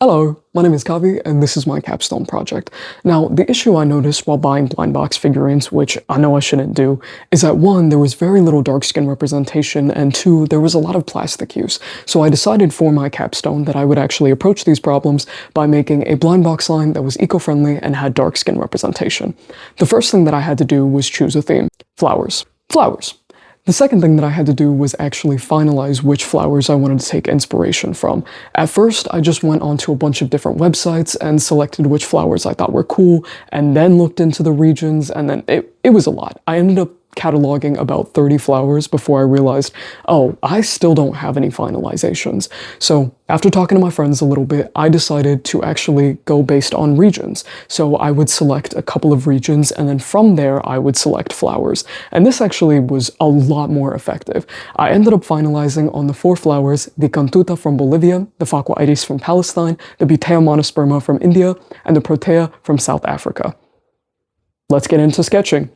Hello, my name is Kavi, and this is my Capstone project. Now, the issue I noticed while buying blind box figurines, which I know I shouldn't do, is that one, there was very little dark skin representation, and two, there was a lot of plastic use. So I decided for my Capstone that I would actually approach these problems by making a blind box line that was eco-friendly and had dark skin representation. The first thing that I had to do was choose a theme. Flowers. Flowers. The second thing that I had to do was actually finalize which flowers I wanted to take inspiration from. At first, I just went onto a bunch of different websites and selected which flowers I thought were cool, and then looked into the regions, and then it was a lot. I ended up cataloging about 30 flowers before I realized, oh, I still don't have any finalizations. So after talking to my friends a little bit, I decided to actually go based on regions. So I would select a couple of regions, and then from there I would select flowers. And this actually was a lot more effective. I ended up finalizing on the 4 flowers: the Cantuta from Bolivia, the Facua iris from Palestine, the Butea monosperma from India, and the Protea from South Africa. Let's get into sketching.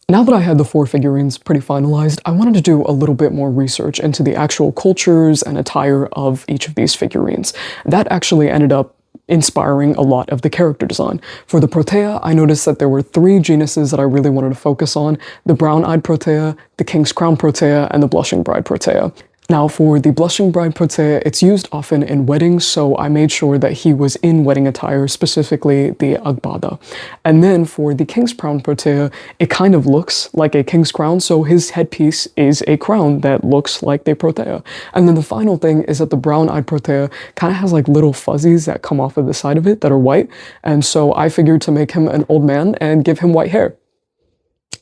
Now that I had the 4 figurines pretty finalized, I wanted to do a little bit more research into the actual cultures and attire of each of these figurines. That actually ended up inspiring a lot of the character design. For the Protea, I noticed that there were 3 genuses that I really wanted to focus on: the brown-eyed Protea, the King's Crown Protea, and the Blushing Bride Protea. Now, for the Blushing Bride Protea, it's used often in weddings, so I made sure that he was in wedding attire, specifically the Agbada. And then for the King's Crown Protea, it kind of looks like a king's crown, so his headpiece is a crown that looks like the Protea. And then the final thing is that the brown-eyed Protea kind of has like little fuzzies that come off of the side of it that are white, and so I figured to make him an old man and give him white hair.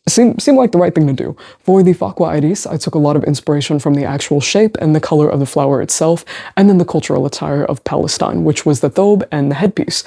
Seemed like the right thing to do. For the Facua iris, I took a lot of inspiration from the actual shape and the color of the flower itself, and then the cultural attire of Palestine, which was the thobe and the headpiece.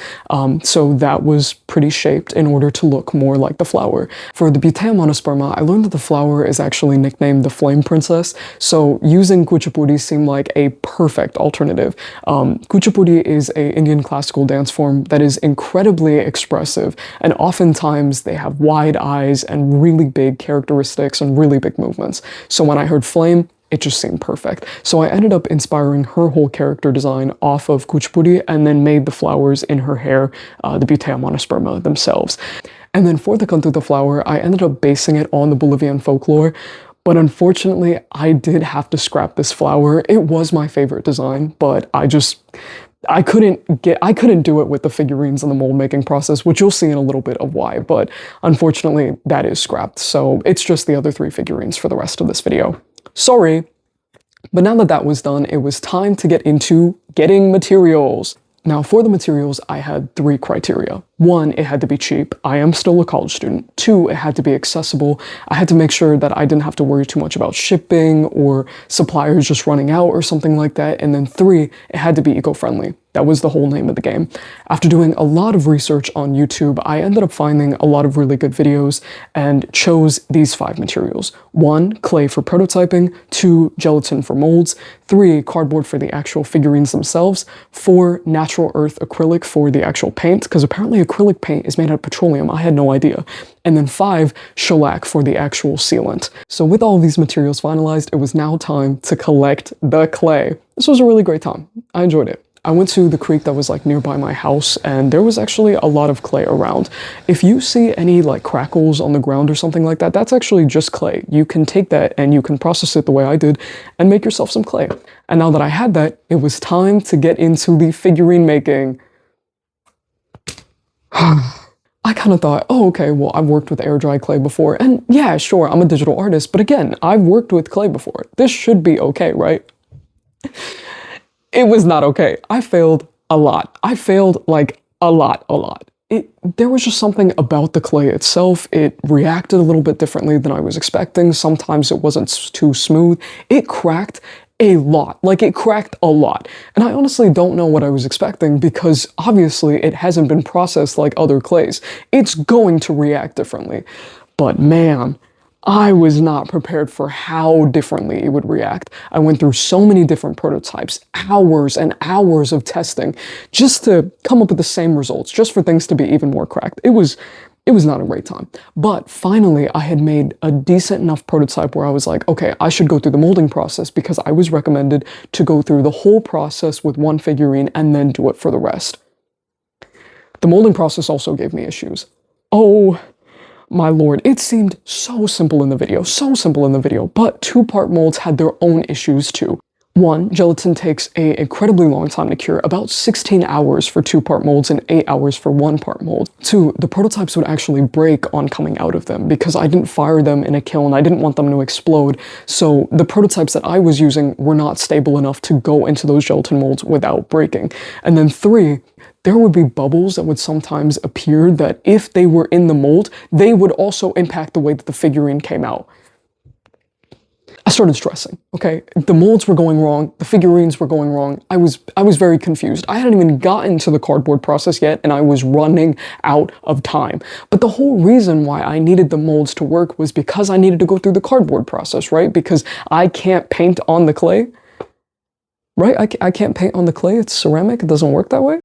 So that was pretty shaped in order to look more like the flower. For the Butea monosperma, I learned that the flower is actually nicknamed the Flame Princess, so using Kuchipudi seemed like a perfect alternative. Kuchipudi is an Indian classical dance form that is incredibly expressive, and oftentimes they have wide eyes and really big characteristics and really big movements. So when I heard flame, it just seemed perfect. So I ended up inspiring her whole character design off of Kuchipudi and then made the flowers in her hair, the Butea monosperma themselves. And then for the Cantuta flower, I ended up basing it on the Bolivian folklore. But unfortunately, I did have to scrap this flower. It was my favorite design, but I couldn't do it with the figurines and the mold making process, which you'll see in a little bit of why, but unfortunately that is scrapped, so it's just the other 3 figurines for the rest of this video. Sorry. But now that that was done, it was time to get into getting materials. Now, for the materials, I had 3 criteria. 1, it had to be cheap. I am still a college student. 2, it had to be accessible. I had to make sure that I didn't have to worry too much about shipping or suppliers just running out or something like that. And then 3, it had to be eco-friendly. That was the whole name of the game. After doing a lot of research on YouTube, I ended up finding a lot of really good videos and chose these 5 materials. 1, clay for prototyping. 2, gelatin for molds. 3, cardboard for the actual figurines themselves. 4, natural earth acrylic for the actual paint, because apparently acrylic paint is made out of petroleum. I had no idea. And then 5, shellac for the actual sealant. So with all of these materials finalized, it was now time to collect the clay. This was a really great time. I enjoyed it. I went to the creek that was like nearby my house, and there was actually a lot of clay around. If you see any like crackles on the ground or something like that, that's actually just clay. You can take that and you can process it the way I did and make yourself some clay. And now that I had that, it was time to get into the figurine making. I kind of thought, oh, okay, well, I've worked with air-dry clay before, and yeah, sure, I'm a digital artist, but again, I've worked with clay before. This should be okay, right? It was not okay. I failed a lot. I failed like a lot. There was just something about the clay itself. It reacted a little bit differently than I was expecting. Sometimes it wasn't too smooth. It cracked a lot. Like, it cracked a lot. And I honestly don't know what I was expecting, because obviously it hasn't been processed like other clays. It's going to react differently. But man, I was not prepared for how differently it would react. I went through so many different prototypes, hours and hours of testing, just to come up with the same results, just for things to be even more cracked. It was It was not a great time. But finally, I had made a decent enough prototype where I was like, okay, I should go through the molding process because I was recommended to go through the whole process with one figurine and then do it for the rest. The molding process also gave me issues. Oh my lord, it seemed so simple in the video, but two-part molds had their own issues too. One, gelatin takes an incredibly long time to cure, about 16 hours for two-part molds and 8 hours for one-part mold. Two, the prototypes would actually break on coming out of them because I didn't fire them in a kiln, I didn't want them to explode, so the prototypes that I was using were not stable enough to go into those gelatin molds without breaking. And then three, there would be bubbles that would sometimes appear that if they were in the mold, they would also impact the way that the figurine came out. I started stressing, okay? The molds were going wrong, the figurines were going wrong. I was very confused. I hadn't even gotten to the cardboard process yet, and I was running out of time. But the whole reason why I needed the molds to work was because I needed to go through the cardboard process, right? Because I can't paint on the clay, right? I can't paint on the clay, it's ceramic, it doesn't work that way.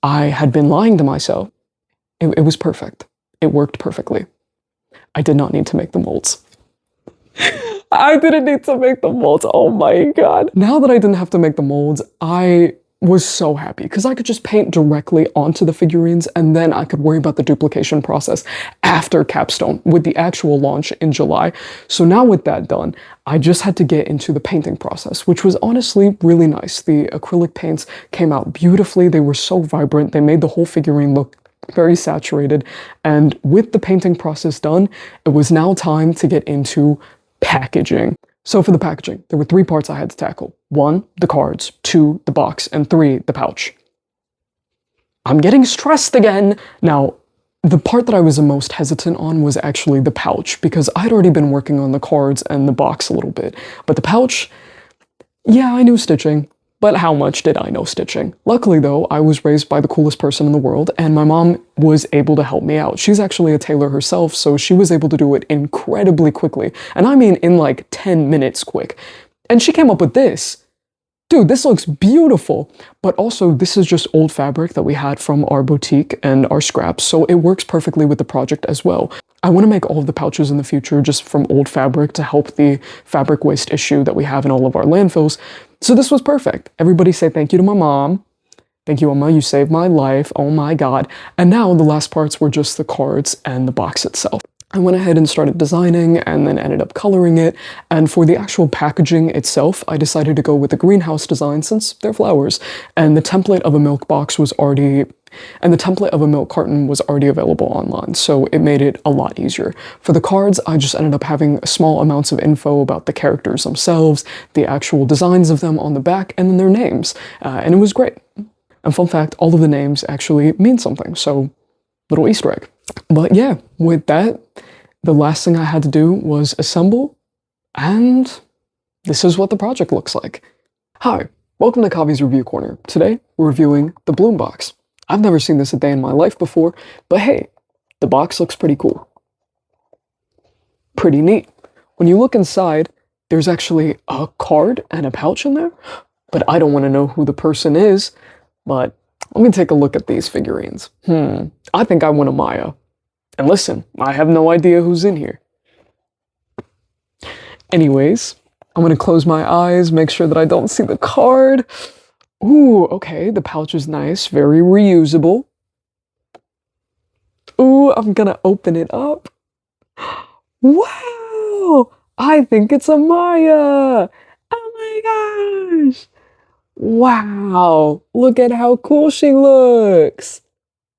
I had been lying to myself. It was perfect. It worked perfectly. I did not need to make the molds. I didn't need to make the molds. Oh my god. Now that I didn't have to make the molds, I was so happy because I could just paint directly onto the figurines and then I could worry about the duplication process after Capstone with the actual launch in July. So now with that done, I just had to get into the painting process, which was honestly really nice. The acrylic paints came out beautifully. They were so vibrant. They made the whole figurine look very saturated. And with the painting process done, it was now time to get into packaging. So for the packaging, there were 3 parts I had to tackle. 1, the cards, 2, the box, and 3, the pouch. I'm getting stressed again. Now, the part that I was the most hesitant on was actually the pouch, because I'd already been working on the cards and the box a little bit. But the pouch, yeah, I knew stitching. But how much did I know stitching? Luckily though, I was raised by the coolest person in the world, and my mom was able to help me out. She's actually a tailor herself, so she was able to do it incredibly quickly. And I mean in like 10 minutes quick. And she came up with this. Dude, this looks beautiful. But also, this is just old fabric that we had from our boutique and our scraps, so it works perfectly with the project as well. I want to make all of the pouches in the future just from old fabric to help the fabric waste issue that we have in all of our landfills. So this was perfect. Everybody say thank you to my mom. Thank you, Emma, you saved my life. Oh my god. And now the last parts were just the cards and the box itself. I went ahead and started designing and then ended up coloring it. And for the actual packaging itself, I decided to go with the greenhouse design since they're flowers. And the template of a milk box was already, and the template of a milk carton was already available online. So it made it a lot easier. For the cards, I just ended up having small amounts of info about the characters themselves, the actual designs of them on the back, and then their names. And it was great. And fun fact, all of the names actually mean something. So little Easter egg. But yeah, with that, the last thing I had to do was assemble, and this is what the project looks like. Hi, welcome to Kavi's Review Corner. Today, we're reviewing the Bloom box. I've never seen this a day in my life before, but hey, the box looks pretty cool. Pretty neat. When you look inside, there's actually a card and a pouch in there, but I don't want to know who the person is, but let me take a look at these figurines. I think I want a Maya. And listen, I have no idea who's in here. Anyways, I'm gonna close my eyes, make sure that I don't see the card. Ooh, okay, the pouch is nice, very reusable. Ooh, I'm gonna open it up. Wow! I think it's a Maya! Oh my gosh! Wow! Look at how cool she looks!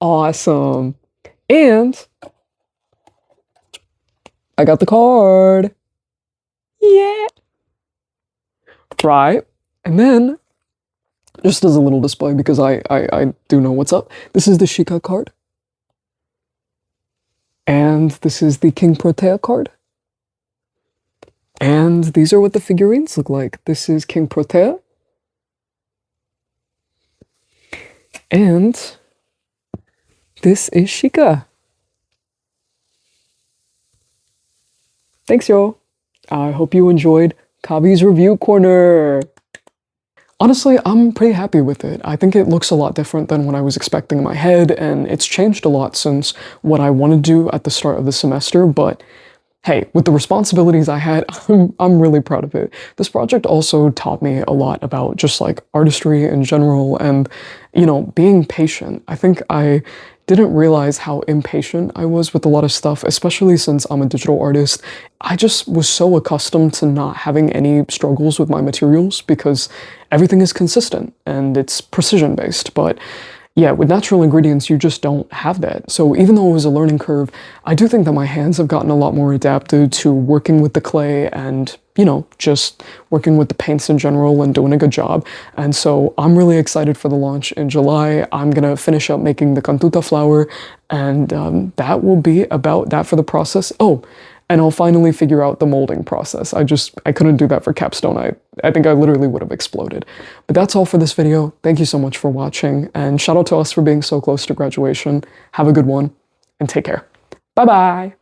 Awesome! And I got the card! Yeah! Right? And then, just as a little display, because I do know what's up, this is the Sheikah card. And this is the King Protea card. And these are what the figurines look like. This is King Protea. And this is Sheikah. Thanks, y'all. I hope you enjoyed Kavi's Review Corner. Honestly, I'm pretty happy with it. I think it looks a lot different than what I was expecting in my head, and it's changed a lot since what I want to do at the start of the semester, but hey, with the responsibilities I had, I'm really proud of it. This project also taught me a lot about just like artistry in general and, being patient. I think I didn't realize how impatient I was with a lot of stuff, especially since I'm a digital artist. I just was so accustomed to not having any struggles with my materials because everything is consistent and it's precision based. But yeah, with natural ingredients, you just don't have that. So even though it was a learning curve, I do think that my hands have gotten a lot more adapted to working with the clay and, just working with the paints in general and doing a good job. And so I'm really excited for the launch in July. I'm gonna finish up making the cantuta flower, and that will be about that for the process. Oh, and I'll finally figure out the molding process. I couldn't do that for Capstone. I think I literally would have exploded. But that's all for this video. Thank you so much for watching, and shout out to us for being so close to graduation. Have a good one, and take care. Bye-bye!